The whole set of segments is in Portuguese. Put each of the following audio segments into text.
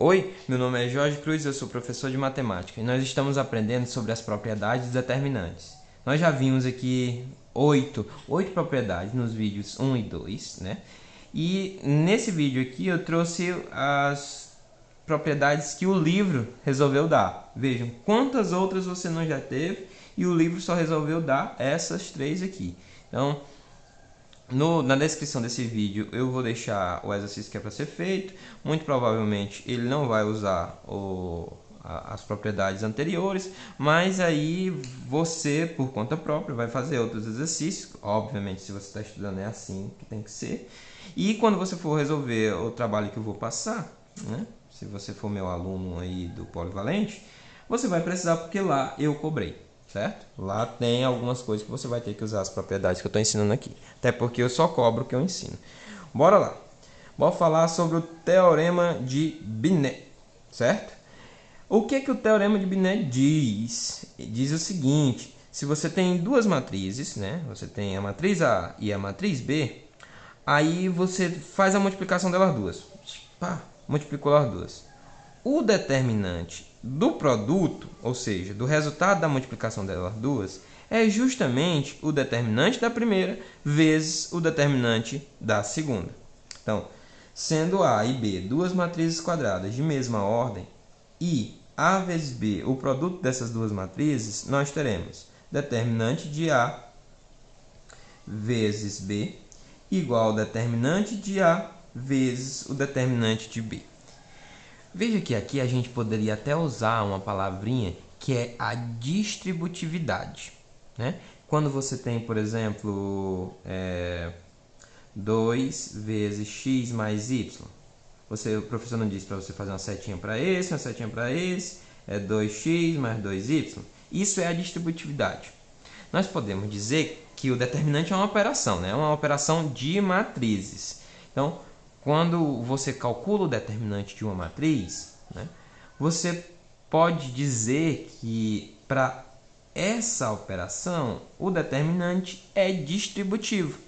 Oi, meu nome é Jorge Cruz, eu sou professor de matemática e nós estamos aprendendo sobre as propriedades determinantes. Nós já vimos aqui oito propriedades nos vídeos 1 e 2, né? E nesse vídeo aqui eu trouxe as propriedades que o livro resolveu dar. Vejam quantas outras você não já teve e o livro só resolveu dar essas três aqui. Então, na descrição desse vídeo eu vou deixar o exercício que é para ser feito. Muito provavelmente ele não vai usar as propriedades anteriores, mas aí você, por conta própria, vai fazer outros exercícios. Obviamente, se você está estudando é assim que tem que ser. E quando você for resolver o trabalho que eu vou passar, né? Se você for meu aluno aí do Polivalente, você vai precisar, porque lá eu cobrei. Certo? Lá tem algumas coisas que você vai ter que usar as propriedades que eu estou ensinando aqui. Até porque eu só cobro o que eu ensino. Bora lá. Bora falar sobre o Teorema de Binet. Certo? O que o Teorema de Binet diz? Diz o seguinte. Se você tem duas matrizes, né? Você tem a matriz A e a matriz B. Aí você faz a multiplicação delas duas. Pá, multiplicou as duas. O determinante do produto, ou seja, do resultado da multiplicação delas duas, é justamente o determinante da primeira vezes o determinante da segunda. Então, sendo A e B duas matrizes quadradas de mesma ordem e A vezes B o produto dessas duas matrizes, nós teremos determinante de A vezes B igual ao determinante de A vezes o determinante de B. Veja que aqui a gente poderia até usar uma palavrinha que é a distributividade, né? Quando você tem, por exemplo, 2 vezes x mais y, o professor não disse para você fazer uma setinha para esse, uma setinha para esse, é 2x mais 2y. Isso é a distributividade. Nós podemos dizer que o determinante é uma operação, né? É uma operação de matrizes. Então, quando você calcula o determinante de uma matriz, né, você pode dizer que para essa operação o determinante é distributivo,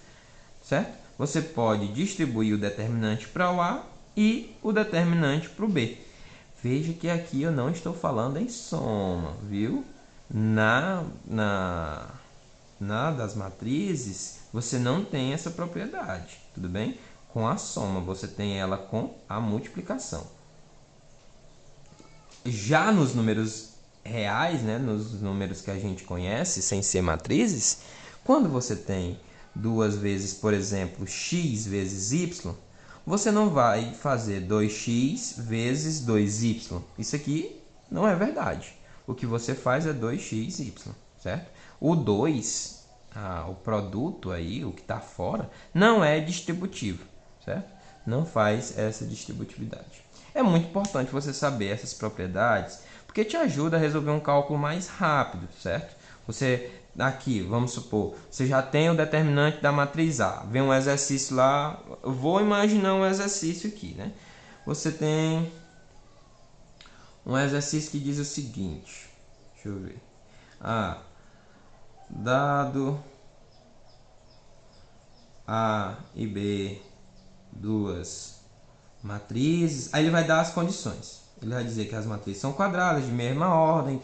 certo? Você pode distribuir o determinante para o A e o determinante para o B. Veja que aqui eu não estou falando em soma, viu? Na das matrizes, você não tem essa propriedade, tudo bem? Com a soma, você tem ela com a multiplicação. Já nos números reais, né, nos números que a gente conhece, sem ser matrizes, quando você tem duas vezes, por exemplo, x vezes y, você não vai fazer 2x vezes 2y. Isso aqui não é verdade. O que você faz é 2xy, certo? O 2, o produto aí, o que está fora, não é distributivo, certo? Não faz essa distributividade. É muito importante você saber essas propriedades, porque te ajuda a resolver um cálculo mais rápido, certo? Você, aqui, vamos supor, você já tem o determinante da matriz A. Vem um exercício lá, eu vou imaginar um exercício aqui, né? Você tem um exercício que diz o seguinte, deixa eu ver. Dado A e B, duas matrizes, aí ele vai dar as condições. Ele vai dizer que as matrizes são quadradas, de mesma ordem,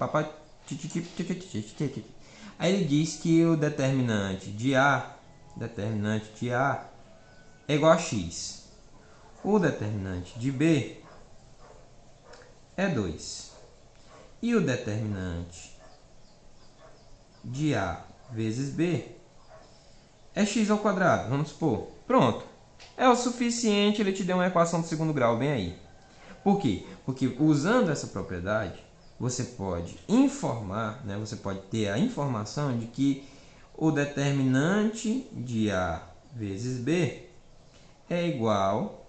aí ele diz que o determinante de A é igual a x. O determinante de B é 2. E o determinante de A vezes B é x ao quadrado, vamos supor. Pronto. É o suficiente, ele te deu uma equação de segundo grau bem aí. Por quê? Porque usando essa propriedade, você pode informar, né? Você pode ter a informação de que o determinante de A vezes B é igual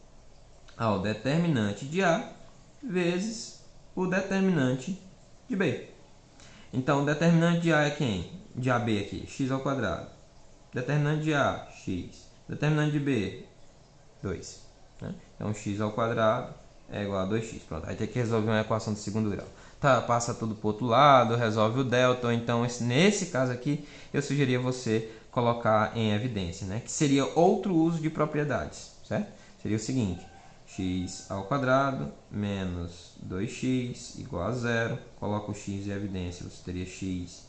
ao determinante de A vezes o determinante de B. Então, o determinante de A é quem? De AB aqui, x ao quadrado. Determinante de A, x. Determinante de B, 2. Né? Então, x ao quadrado é igual a 2x. Pronto, aí tem que resolver uma equação de segundo grau. Tá, passa tudo para o outro lado, resolve o delta. Ou então, nesse caso aqui, eu sugeria você colocar em evidência, né? Que seria outro uso de propriedades, certo? Seria o seguinte, x ao quadrado menos 2x igual a zero. Coloca o x em evidência, você teria x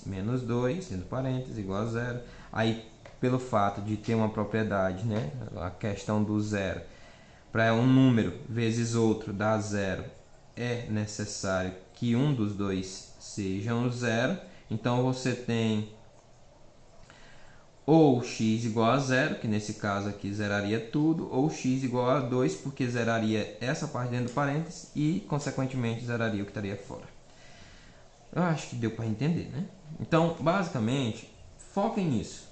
menos 2, dentro do parênteses, igual a zero. Aí, pelo fato de ter uma propriedade, né, a questão do zero, para um número vezes outro dá zero, é necessário que um dos dois seja um zero. Então, você tem ou x igual a zero, que nesse caso aqui zeraria tudo, ou x igual a 2, porque zeraria essa parte dentro do parênteses e, consequentemente, zeraria o que estaria fora. Eu acho que deu para entender, né? Então, basicamente, foquem nisso.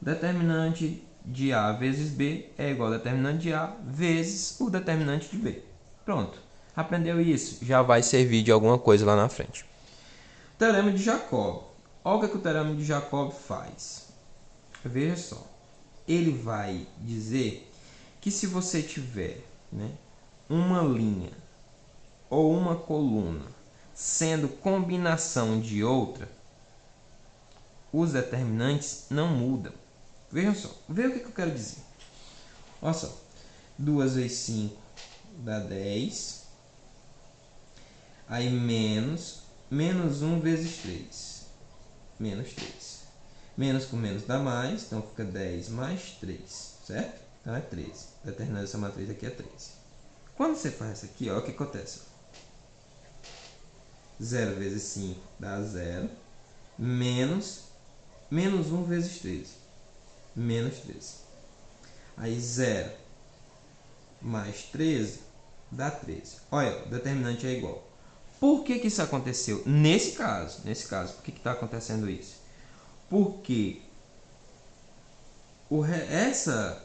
Determinante de A vezes B é igual ao determinante de A vezes o determinante de B. Pronto. Aprendeu isso? Já vai servir de alguma coisa lá na frente. Teorema de Jacob. Olha o que o teorema de Jacob faz. Veja só. Ele vai dizer que se você tiver, né, uma linha ou uma coluna sendo combinação de outra, os determinantes não mudam. Vejam só, veja o que eu quero dizer. Olha só, 2 vezes 5 dá 10, aí menos 1 vezes 3, menos 3. Menos com menos dá mais, então fica 10 mais 3, certo? Então é 13. Determinante dessa matriz aqui é 13. Quando você faz isso aqui, olha o que acontece. 0 vezes 5 dá 0, menos 1 vezes 13, menos 13. Aí 0 mais 13 dá 13. Olha, o determinante é igual. Por que isso aconteceu? Nesse caso, por que está acontecendo isso? Porque essa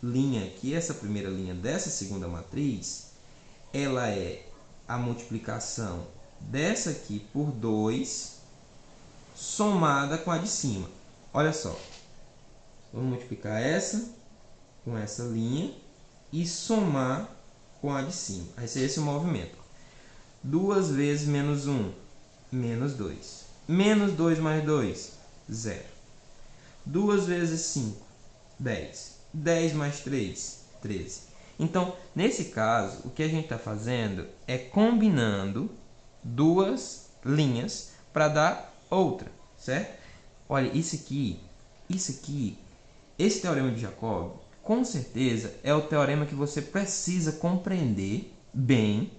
linha aqui, essa primeira linha dessa segunda matriz, ela é a multiplicação dessa aqui por 2 somada com a de cima. Olha só. Vamos multiplicar essa com essa linha e somar com a de cima. Vai ser esse o movimento. 2 vezes menos 1, menos 2. Menos 2 mais 2, 0. 2 vezes 5, 10. 10 mais 3, 13. Então, nesse caso, o que a gente está fazendo é combinando duas linhas para dar outra, certo? Olha, isso aqui, esse teorema de Jacob, com certeza é o teorema que você precisa compreender bem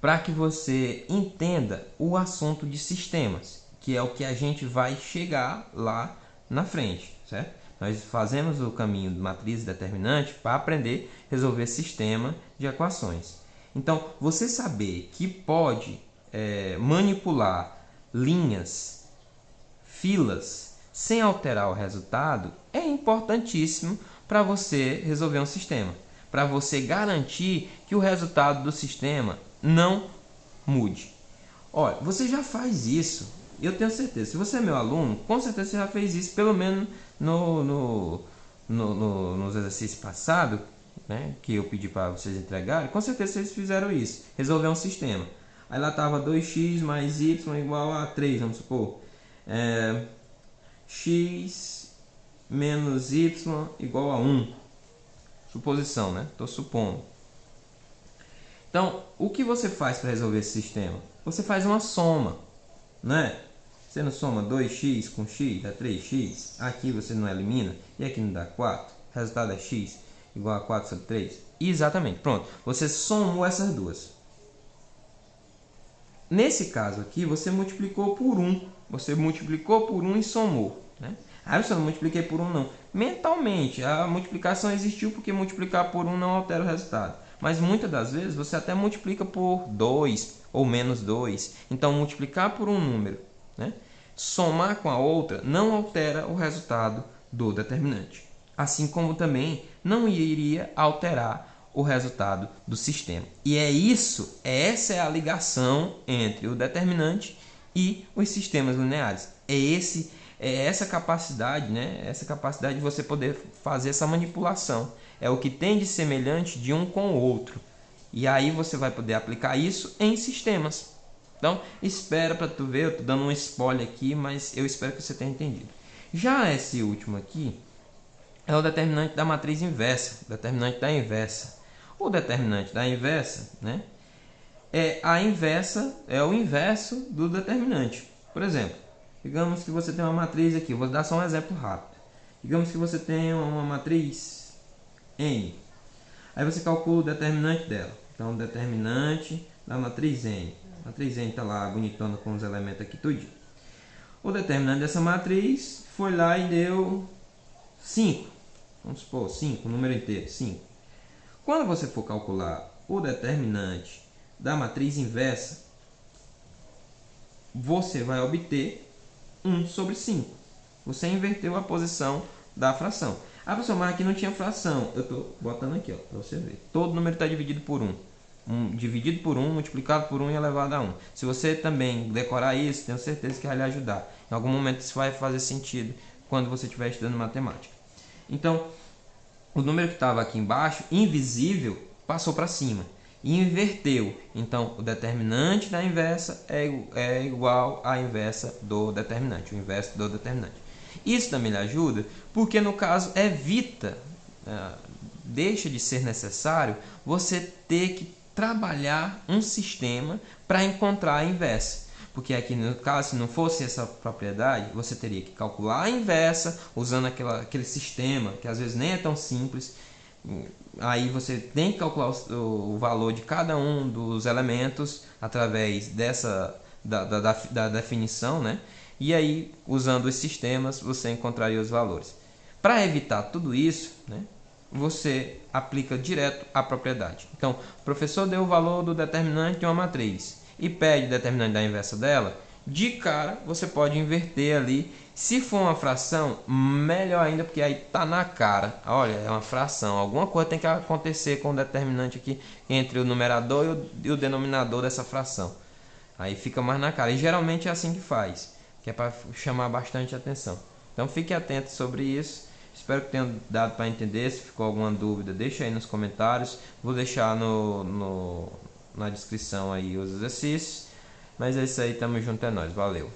para que você entenda o assunto de sistemas, que é o que a gente vai chegar lá na frente, certo? Nós fazemos o caminho de matriz determinante para aprender a resolver sistema de equações. Então, você saber que pode manipular linhas, filas, sem alterar o resultado, é importantíssimo para você resolver um sistema, para você garantir que o resultado do sistema não mude. Olha, você já faz isso, eu tenho certeza. Se você é meu aluno, com certeza você já fez isso, pelo menos nos exercícios passados, né, que eu pedi para vocês entregarem. Com certeza vocês fizeram isso, resolver um sistema. Aí lá estava 2x mais y igual a 3, vamos supor. X menos y igual a 1. Suposição, né? Estou supondo. Então, o que você faz para resolver esse sistema? Você faz uma soma, né? Você não soma 2x com x, dá 3x. Aqui você não elimina, e aqui não dá 4. O resultado é x igual a 4 sobre 3. Exatamente, pronto. Você somou essas duas. Nesse caso aqui, você multiplicou por 1. Você multiplicou por 1 e somou, né? Ah, eu não multipliquei por 1 não. Mentalmente, a multiplicação existiu porque multiplicar por 1 não altera o resultado. Mas muitas das vezes você até multiplica por 2 ou menos 2. Então, multiplicar por um número, né, somar com a outra, não altera o resultado do determinante. Assim como também não iria alterar o resultado do sistema. E essa é a ligação entre o determinante e os sistemas lineares. É essa capacidade, né? Essa capacidade de você poder fazer essa manipulação. É o que tem de semelhante de um com o outro. E aí você vai poder aplicar isso em sistemas. Então, espera para tu ver, eu estou dando um spoiler aqui, mas eu espero que você tenha entendido. Já esse último aqui, é o determinante da matriz inversa, o determinante da inversa. O determinante da inversa, né, é a inversa, é o inverso do determinante. Por exemplo, digamos que você tem uma matriz aqui, eu vou dar só um exemplo rápido. Digamos que você tem uma matriz N. Aí você calcula o determinante dela. Então, o determinante da matriz N. A matriz N está lá bonitona com os elementos aqui tudinho. O determinante dessa matriz foi lá e deu 5. Vamos supor, 5, número inteiro, 5. Quando você for calcular o determinante da matriz inversa, você vai obter 1 sobre 5. Você inverteu a posição da fração. Ah, professor, mas aqui não tinha fração. Eu estou botando aqui, para você ver. Todo número está dividido por 1. Dividido por 1, multiplicado por 1 e elevado a 1. Se você também decorar isso, tenho certeza que vai lhe ajudar. Em algum momento isso vai fazer sentido quando você estiver estudando matemática. Então, o número que estava aqui embaixo, invisível, passou para cima e inverteu. Então, o determinante da inversa é igual à inversa do determinante, o inverso do determinante. Isso também lhe ajuda porque, no caso, evita, deixa de ser necessário você ter que trabalhar um sistema para encontrar a inversa. Porque aqui, no caso, se não fosse essa propriedade, você teria que calcular a inversa usando aquele sistema, que às vezes nem é tão simples. Aí você tem que calcular o valor de cada um dos elementos através da definição, né? E aí, usando os sistemas, você encontraria os valores. Para evitar tudo isso, né, você aplica direto a propriedade. Então, o professor deu o valor do determinante de uma matriz e pede o determinante da inversa dela, de cara você pode inverter ali. Se for uma fração, melhor ainda, porque aí tá na cara. Olha, é uma fração. Alguma coisa tem que acontecer com o determinante aqui entre o numerador e o denominador dessa fração. Aí fica mais na cara. E geralmente é assim que faz, que é para chamar bastante atenção. Então fique atento sobre isso. Espero que tenha dado para entender. Se ficou alguma dúvida, deixa aí nos comentários. Vou deixar na descrição aí os exercícios. Mas é isso aí, tamo junto, é nóis, valeu!